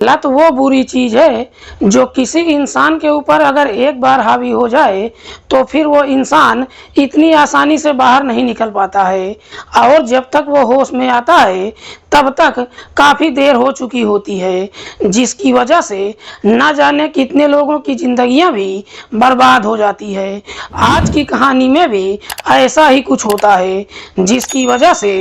लत वो बुरी चीज है जो किसी इंसान के ऊपर अगर एक बार हावी हो जाए तो फिर वो इंसान इतनी आसानी से बाहर नहीं निकल पाता है और जब तक वो होश में आता है तब तक काफ़ी देर हो चुकी होती है, जिसकी वजह से न जाने कितने लोगों की जिंदगियां भी बर्बाद हो जाती है। आज की कहानी में भी ऐसा ही कुछ होता है, जिसकी वजह से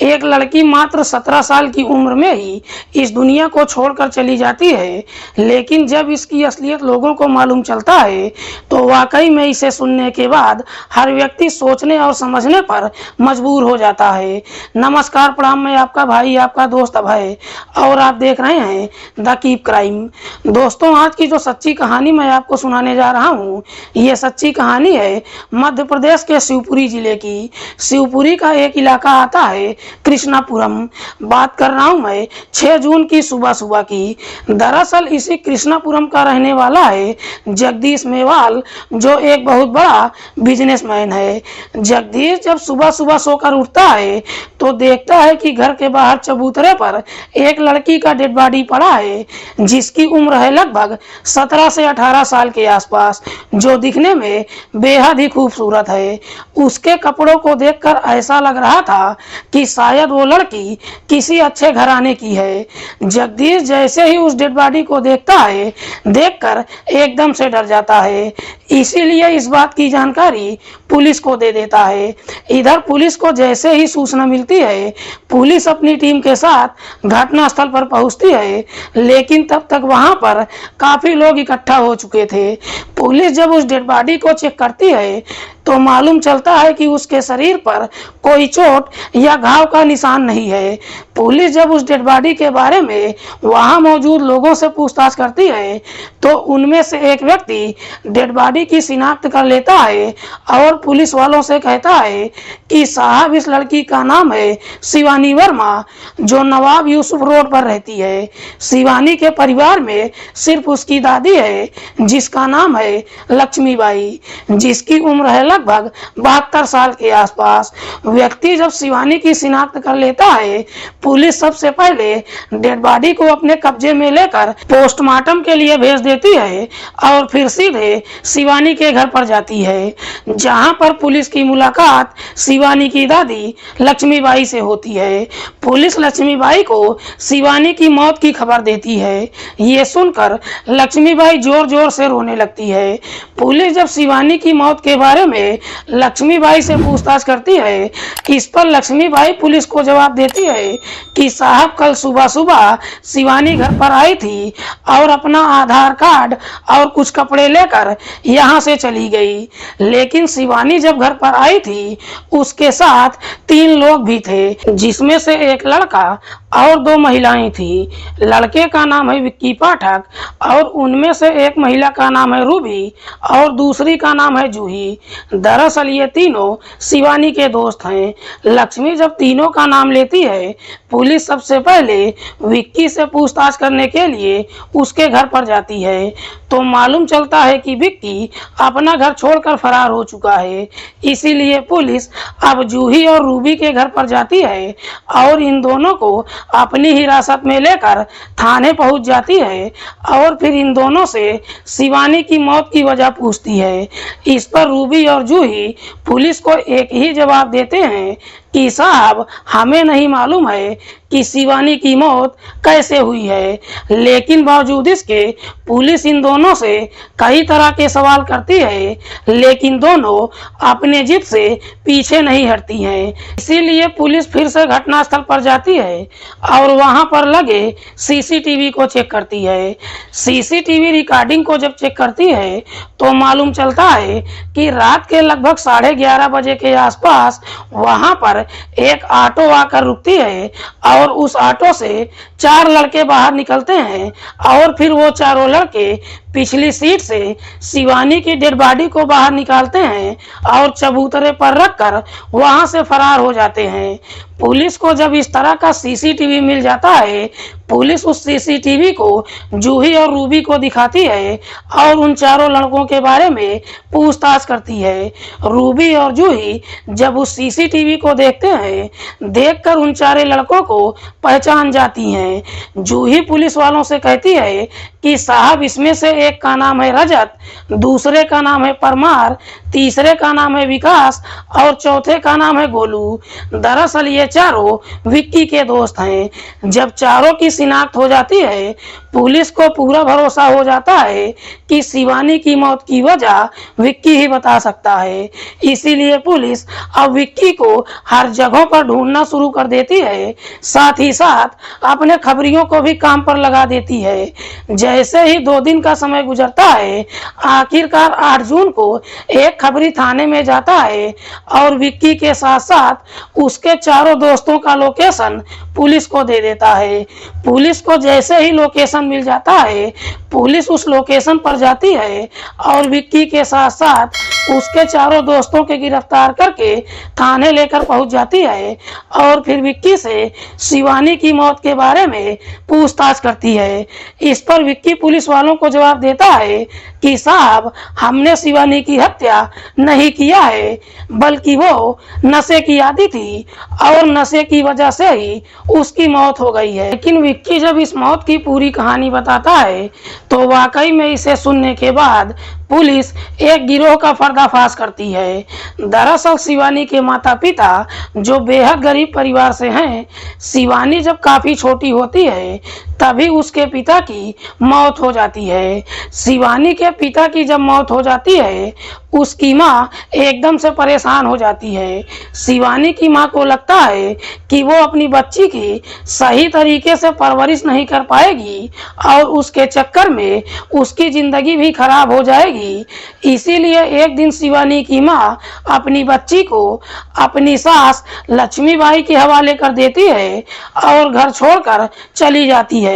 एक लड़की मात्र 17 साल की उम्र में ही इस दुनिया को छोड़कर चली जाती है। लेकिन जब इसकी असलियत लोगों को मालूम चलता है तो वाकई में इसे सुनने के बाद हर व्यक्ति सोचने और समझने पर मजबूर हो जाता है। नमस्कार, प्रणाम, मैं आपका भाई, आपका दोस्त अभय, और आप देख रहे हैं द कीप क्राइम। दोस्तों, आज की जो सच्ची कहानी मैं आपको सुनाने जा रहा हूँ, ये सच्ची कहानी है मध्य प्रदेश के शिवपुरी जिले की। शिवपुरी का एक इलाका आता है कृष्णापुरम। बात कर रहा हूँ मैं 6 जून की सुबह सुबह की। दरअसल इसी कृष्णापुरम का रहने वाला है जगदीश मेवाल, जो एक बहुत बड़ा बिजनेसमैन है। जगदीश जब सुबह सुबह सोकर उठता है तो देखता है कि घर के बाहर चबूतरे पर एक लड़की का डेड बॉडी पड़ा है, जिसकी उम्र है लगभग 17 से 18 साल के आसपास, जो दिखने में बेहद ही खूबसूरत है। उसके कपड़ों को देखकर ऐसा लग रहा था कि शायद वो लड़की किसी अच्छे घराने की है। जगदीश जैसे ही उस डेड बॉडी को देखता है, देखकर एकदम से डर जाता है, इसीलिए इस बात की जानकारी पुलिस को दे देता है। इधर पुलिस को जैसे ही सूचना मिलती है, पुलिस अपनी टीम के साथ घटनास्थल पर पहुंचती है, लेकिन तब तक वहां पर काफी लोग इकट्ठा हो चुके थे। पुलिस जब उस डेड बॉडी को चेक करती है तो मालूम चलता है कि उसके शरीर पर कोई चोट या घाव का निशान नहीं है। पुलिस जब उस डेड बॉडी के बारे में वहां मौजूद लोगों से पूछताछ करती है तो उनमें से एक व्यक्ति डेड बॉडी की शिनाख्त कर लेता है और पुलिस वालों से कहता है कि साहब, इस लड़की का नाम है शिवानी वर्मा, जो नवाब यूसुफ रोड पर रहती है। शिवानी के परिवार में सिर्फ उसकी दादी है, जिसका नाम है लक्ष्मीबाई, जिसकी उम्र है लगभग 72 साल के आसपास। व्यक्ति जब शिवानी की शिनाख्त कर लेता है, पुलिस सबसे पहले डेड बॉडी को अपने कब्जे में लेकर पोस्टमार्टम के लिए भेज देती है और फिर सीधे शिवानी के घर पर जाती है, जहां पर पुलिस की मुलाकात शिवानी की दादी लक्ष्मीबाई से होती है। पुलिस लक्ष्मीबाई को शिवानी की मौत की खबर देती है। ये सुनकर लक्ष्मीबाई जोर जोर से रोने लगती है। पुलिस जब शिवानी की मौत के बारे में लक्ष्मीबाई से पूछताछ करती है, इस पर लक्ष्मीबाई पुलिस को जवाब देती है कि साहब, कल सुबह सुबह शिवानी घर पर आई थी और अपना आधार कार्ड और कुछ कपड़े लेकर यहाँ से चली गई। लेकिन शिवानी जब घर पर आई थी, उसके साथ 3 लोग भी थे, जिसमें से एक लड़का और 2 महिलाएं थी। लड़के का नाम है विक्की पाठक और उनमें से एक महिला का नाम है रूबी और दूसरी का नाम है जूही। दरअसल ये तीनों शिवानी के दोस्त हैं। लक्ष्मी जब तीनों का नाम लेती है, पुलिस सबसे पहले विक्की से पूछताछ करने के लिए उसके घर पर जाती है तो मालूम चलता है कि विक्की अपना घर छोड़कर फरार हो चुका है। इसीलिए पुलिस अब जूही और रूबी के घर पर जाती है और इन दोनों को अपनी हिरासत में लेकर थाने पहुंच जाती है और फिर इन दोनों से शिवानी की मौत की वजह पूछती है। इस पर रूबी और जूही पुलिस को एक ही जवाब देते हैं कि साहब, हमें नहीं मालूम है कि शिवानी की मौत कैसे हुई है। लेकिन बावजूद इसके पुलिस इन दोनों से कई तरह के सवाल करती है, लेकिन दोनों अपने जिद से पीछे नहीं हटती हैं। इसीलिए पुलिस फिर से घटनास्थल पर जाती है और वहां पर लगे सीसीटीवी को चेक करती है। सीसीटीवी रिकॉर्डिंग को जब चेक करती है तो मालूम चलता है कि रात के लगभग 11:30 बजे के आसपास वहां पर एक ऑटो आकर रुकती है और उस ऑटो से 4 लड़के बाहर निकलते हैं और फिर वो चारों लड़के पिछली सीट से शिवानी की डेड बॉडी को बाहर निकालते हैं और चबूतरे पर रखकर वहां से फरार हो जाते हैं। पुलिस को जब इस तरह का सीसीटीवी मिल जाता है, पुलिस उस सीसीटीवी को जूही और रूबी को दिखाती है और उन चारों लड़कों के बारे में पूछताछ करती है। रूबी और जूही जब उस सीसीटीवी को देखते हैं, देखकर उन चारों लड़कों को पहचान जाती हैं। जूही पुलिस वालों से कहती है कि साहब, इसमें से एक का नाम है रजत, दूसरे का नाम है परमार, तीसरे का नाम है विकास और चौथे का नाम है गोलू। दरअसल ये चारों विक्की के दोस्त हैं। जब चारों की शिनाख्त हो जाती है, पुलिस को पूरा भरोसा हो जाता है कि शिवानी की मौत की वजह विक्की ही बता सकता है। इसीलिए पुलिस अब विक्की को हर जगह पर ढूंढना शुरू कर देती है, साथ ही साथ अपने खबरियों को भी काम पर लगा देती है। जैसे ही 2 दिन का समय गुजरता है, आखिरकार 8 जून को एक खबरी थाने में जाता है और विक्की के साथ साथ उसके चारों दोस्तों का लोकेशन पुलिस को दे देता है। पुलिस को जैसे ही लोकेशन मिल जाता है, पुलिस उस लोकेशन पर जाती है और विक्की के साथ साथ उसके चारों दोस्तों के गिरफ्तार करके थाने लेकर पहुंच जाती है और फिर विक्की से शिवानी की मौत के बारे में पूछताछ करती है। इस पर विक्की पुलिस वालों को जवाब देता है कि साहब, हमने शिवानी की हत्या नहीं किया है, बल्कि वो नशे की आदी थी और नशे की वजह से ही उसकी मौत हो गई है। लेकिन विक्की जब इस मौत की पूरी कहानी बताता है तो वाकई में इसे सुनने के बाद पुलिस एक गिरोह का पर्दाफाश करती है। दरअसल शिवानी के माता पिता जो बेहद गरीब परिवार से हैं, शिवानी जब काफी छोटी होती है तभी उसके पिता की मौत हो जाती है। शिवानी के पिता की जब मौत हो जाती है, उसकी माँ एकदम से परेशान हो जाती है। शिवानी की माँ को लगता है कि वो अपनी बच्ची की सही तरीके से परवरिश नहीं कर पाएगी और उसके चक्कर में उसकी जिंदगी भी खराब हो जाएगी। इसीलिए एक दिन शिवानी की माँ अपनी बच्ची को अपनी सास लक्ष्मीबाई के हवाले कर देती है और घर छोड़कर चली जाती है।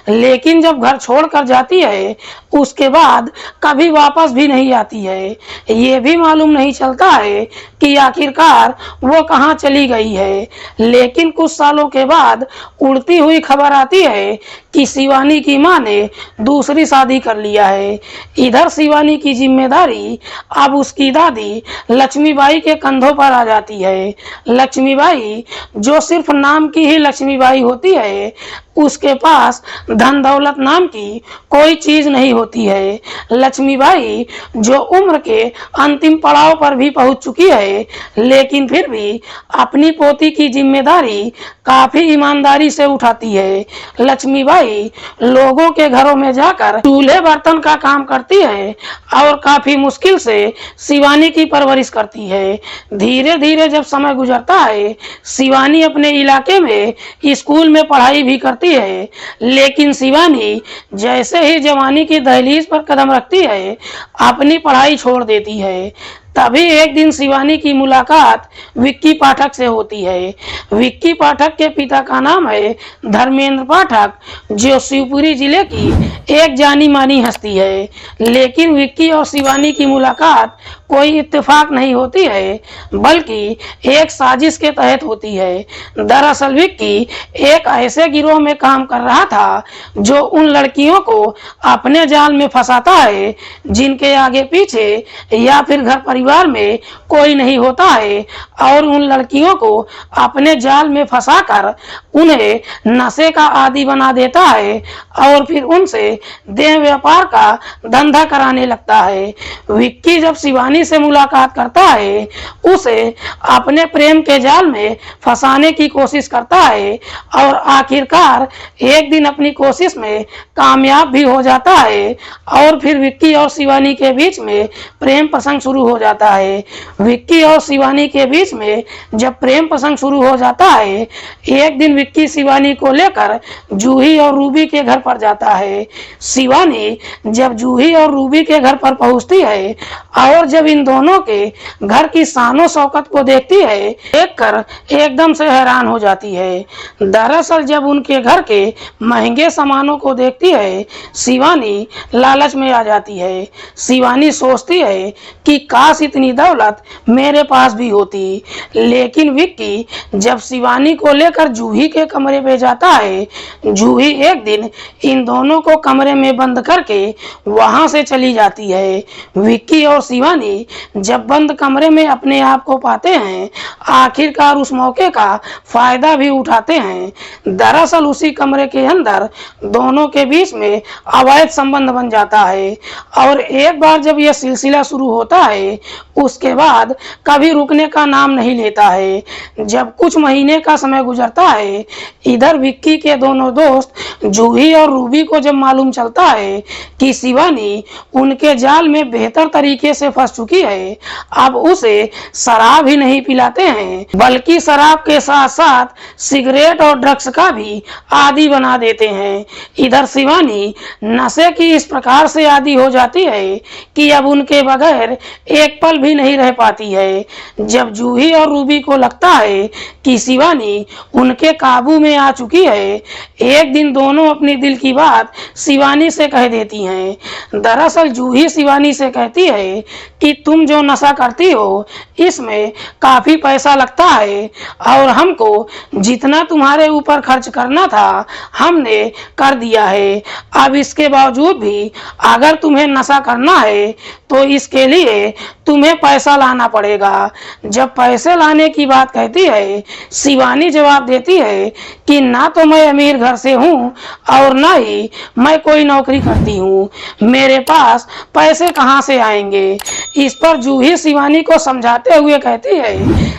लेकिन जब घर छोड़कर जाती है, उसके बाद कभी वापस भी नहीं आती है। ये भी मालूम नहीं चलता है कि आखिरकार वो कहाँ चली गई है। लेकिन कुछ सालों के बाद उड़ती हुई खबर आती है कि शिवानी की माँ ने दूसरी शादी कर लिया है। इधर शिवानी की जिम्मेदारी अब उसकी दादी लक्ष्मीबाई के कंधों पर आ जाती है। लक्ष्मीबाई जो सिर्फ नाम की ही लक्ष्मीबाई होती है, उसके पास धन दौलत नाम की कोई चीज नहीं होती है। लक्ष्मीबाई जो उम्र के अंतिम पड़ाव पर भी पहुंच चुकी है, लेकिन फिर भी अपनी पोती की जिम्मेदारी काफी ईमानदारी से उठाती है। लक्ष्मीबाई लोगों के घरों में जाकर चूल्हे बर्तन का काम करती है और काफी मुश्किल से शिवानी की परवरिश करती है। धीरे धीरे जब समय गुजरता है, शिवानी अपने इलाके में स्कूल में पढ़ाई भी करती है। लेकिन शिवानी जैसे ही जवानी की दहलीज पर कदम रखती है, अपनी पढ़ाई छोड़ देती है। तभी एक दिन शिवानी की मुलाकात विक्की पाठक से होती है। विक्की पाठक के पिता का नाम है धर्मेंद्र पाठक, जो शिवपुरी जिले की एक जानी मानी हस्ती है। लेकिन विक्की और शिवानी की मुलाकात कोई इत्तेफाक नहीं होती है, बल्कि एक साजिश के तहत होती है। दरअसल विक्की एक ऐसे गिरोह में काम कर रहा था जो उन लड़कियों को अपने जाल में फंसाता है जिनके आगे पीछे या फिर घर परिवार में कोई नहीं होता है, और उन लड़कियों को अपने जाल में फंसाकर उन्हें नशे का आदी बना देता है और फिर उनसे देह व्यापार का धंधा कराने लगता है। विक्की जब शिवानी से मुलाकात करता है, उसे अपने प्रेम के जाल में फंसाने की कोशिश करता है और आखिरकार एक दिन अपनी कोशिश में कामयाब भी हो जाता है और फिर विक्की और शिवानी के बीच में प्रेम प्रसंग शुरू हो जाता है। जाता है। विक्की और शिवानी के बीच में जब प्रेम प्रसंग शुरू हो जाता है, एक दिन विक्की शिवानी को लेकर जूही और रूबी के घर पर जाता है। शिवानी जब जूही और रूबी के घर पर पहुंचती है और जब इन दोनों के घर की शानो शौकत को देखती है, देखकर एकदम से हैरान हो जाती है। दरअसल जब उनके घर के महंगे सामानों को देखती है, शिवानी लालच में आ जाती है। शिवानी सोचती है कि काश इतनी दौलत मेरे पास भी होती। लेकिन विक्की जब शिवानी को लेकर जूही के कमरे में जाता है, जूही एक दिन इन दोनों को कमरे में बंद करके वहां से चली जाती है। विक्की और शिवानी जब बंद कमरे में अपने आप को पाते हैं, आखिरकार उस मौके का फायदा भी उठाते हैं। दरअसल उसी कमरे के अंदर दोनों के बीच में अवैध संबंध बन जाता है और एक बार जब यह सिलसिला शुरू होता है, उसके बाद कभी रुकने का नाम नहीं लेता है। जब कुछ महीने का समय गुजरता है, इधर विक्की के दोनों दोस्त जूही और रूबी को जब मालूम चलता है कि शिवानी उनके जाल में बेहतर तरीके से फंस चुकी है, अब उसे शराब ही नहीं पिलाते हैं बल्कि शराब के साथ साथ सिगरेट और ड्रग्स का भी आदी बना देते हैं। इधर शिवानी नशे की इस प्रकार से आदी हो जाती है कि अब उनके बगैर एक पल भी नहीं रह पाती है। जब जूही और रूबी को लगता है कि शिवानी उनके काबू में आ चुकी है, एक दिन दोनों अपनी दिल की बात शिवानी से कह देती हैं। दरअसल जूही शिवानी से कहती है कि तुम जो नशा करती हो, इसमें काफी पैसा लगता है और हमको जितना तुम्हारे ऊपर खर्च करना था हमने कर दिया है। अब इसके बावजूद भी अगर तुम्हें नशा करना है तो इसके लिए तुम्हें पैसा लाना पड़ेगा। जब पैसे लाने की बात कहती है, शिवानी जवाब देती है कि ना तो मैं अमीर घर से हूँ और ना ही मैं कोई नौकरी करती हूँ, मेरे पास पैसे कहाँ से आएंगे। इस पर जूही शिवानी को समझाते हुए कहती है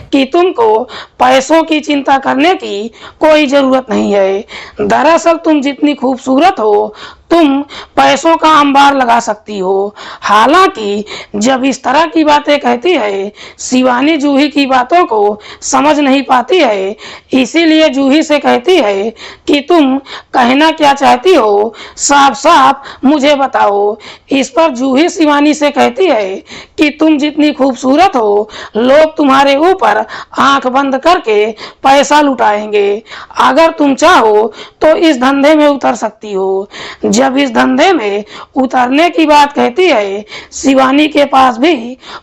कि तुमको पैसों की चिंता करने की कोई जरूरत नहीं है। दरअसल तुम जितनी खूबसूरत हो, तुम पैसों का अंबार लगा सकती हो। हालांकि जब इस तरह की बातें कहती है, शिवानी जूही की बातों को समझ नहीं पाती है, इसीलिए जूही से कहती है कि तुम कहना क्या चाहती हो, साफ साफ मुझे बताओ। इस पर जूही शिवानी से कहती है कि तुम जितनी खूबसूरत हो, लोग तुम्हारे ऊपर आंख बंद करके पैसा लुटाएंगे। अगर तुम चाहो तो इस धंधे में उतर सकती हो। जब इस धंधे में उतरने की बात कहती है, शिवानी के पास भी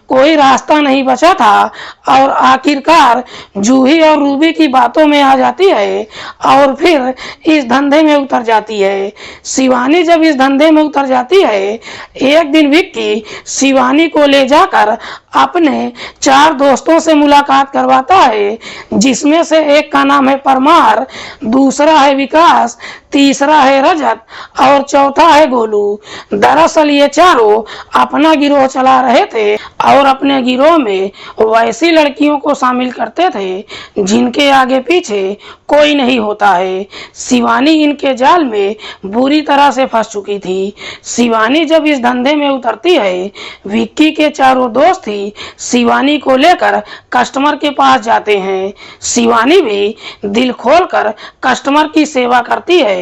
कोई रास्ता नहीं बचा था और आखिरकार जूही और रूबी की बातों में आ जाती है और फिर इस धंधे में उतर जाती है। शिवानी जब इस धंधे में उतर जाती है, एक दिन विक्की शिवानी को ले जाकर अपने 4 दोस्तों से मुलाकात करवाता है, जिसमें से एक का नाम है परमार, दूसरा है विकास, तीसरा है रजत और चौथा है गोलू। दरअसल ये चारों अपना गिरोह चला रहे थे और अपने गिरोह में वैसी लड़कियों को शामिल करते थे जिनके आगे पीछे कोई नहीं होता है। शिवानी इनके जाल में बुरी तरह से फंस चुकी थी। शिवानी जब इस धंधे में उतरती है, विक्की के चारों दोस्त ही शिवानी को लेकर कस्टमर के पास जाते हैं। शिवानी भी दिल खोलकर कस्टमर की सेवा करती है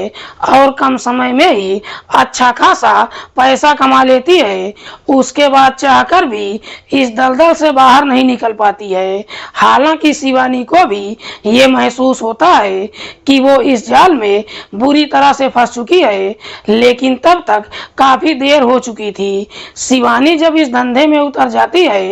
और कम समय में ही अच्छा खासा पैसा कमा लेती है। उसके बाद चाहकर भी इस दलदल से बाहर नहीं निकल पाती है। हालांकि शिवानी को भी ये महसूस होता है कि वो इस जाल में बुरी तरह से फंस चुकी है, लेकिन तब तक काफी देर हो चुकी थी। शिवानी जब इस धंधे में उतर जाती है,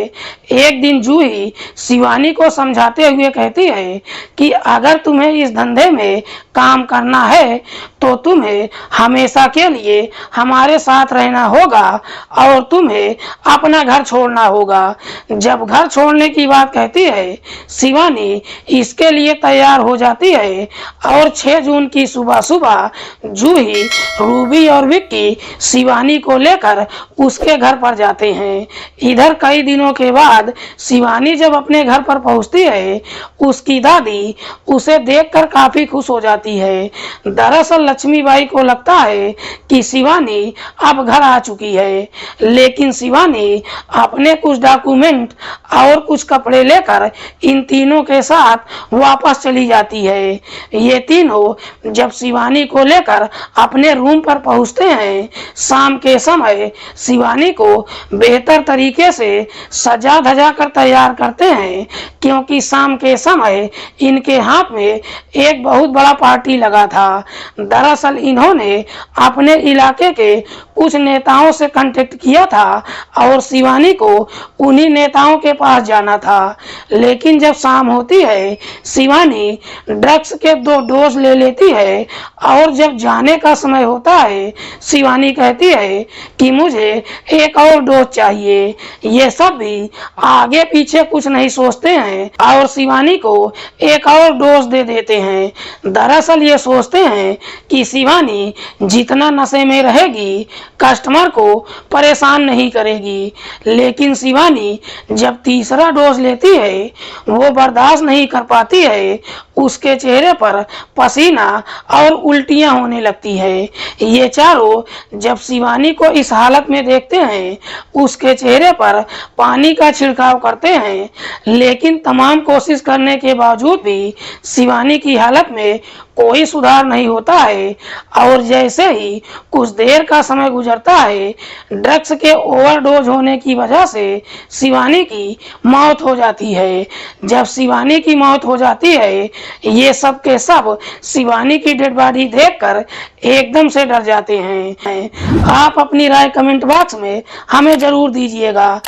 एक दिन जूही शिवानी को समझाते हुए कहती है कि अगर तुम्हें इस धंधे में काम करना है तो तुम्हें हमेशा के लिए हमारे साथ रहना होगा और तुम्हें अपना घर छोड़ना होगा। जब घर छोड़ने की बात कहती है, शिवानी इसके लिए तैयार हो जाती है और 6 जून की सुबह सुबह जूही, रूबी और विक्की शिवानी को लेकर उसके घर पर जाते हैं। इधर कई दिनों के बाद शिवानी जब अपने घर पर पहुंचती है, उसकी दादी उसे देखकर काफी खुश हो जाती है। दरअसल लक्ष्मीबाई को लगता है कि शिवानी अब घर आ चुकी है, लेकिन शिवानी अपने कुछ डॉक्यूमेंट और कुछ कपड़े लेकर इन तीनों के साथ वापस चली जाती है। ये तीनों जब शिवानी को लेकर अपने रूम पर पहुंचते हैं, शाम के समय शिवानी को बेहतर तरीके से सजा धजा कर तैयार करते हैं, क्योंकि शाम के समय इनके हाथ में एक बहुत बड़ा पार्टी लगा था। दरअसल इन्होंने अपने इलाके के कुछ नेताओं से कांटेक्ट किया था और शिवानी को उन्हीं नेताओं के पास जाना था। लेकिन जब शाम होती है, शिवानी ड्रग्स के 2 डोज ले लेती है और जब जाने का समय होता है, शिवानी कहती है कि मुझे एक और डोज चाहिए। ये सब भी आगे पीछे कुछ नहीं सोचते हैं और शिवानी को एक और डोज दे देते हैं। दरअसल ये सोचते हैं कि शिवानी जितना नशे में रहेगी, कस्टमर को परेशान नहीं करेगी। लेकिन शिवानी जब तीसरा डोज लेती है, वो बर्दाश्त नहीं कर पाती है। उसके चेहरे पर पसीना और उल्टियां होने लगती है। ये चारों जब शिवानी को इस हालत में देखते हैं, उसके चेहरे पर पानी का छिड़काव करते हैं, लेकिन तमाम कोशिश करने के बावजूद भी शिवानी की हालत में कोई सुधार नहीं होता है। और जैसे ही कुछ देर का समय गुजरता है, ड्रग्स के ओवरडोज होने की वजह से शिवानी की मौत हो जाती है। जब शिवानी की मौत हो जाती है, ये सब के सब शिवानी की डेड बॉडी देखकर एकदम से डर जाते हैं। आप अपनी राय कमेंट बॉक्स में हमें जरूर दीजिएगा।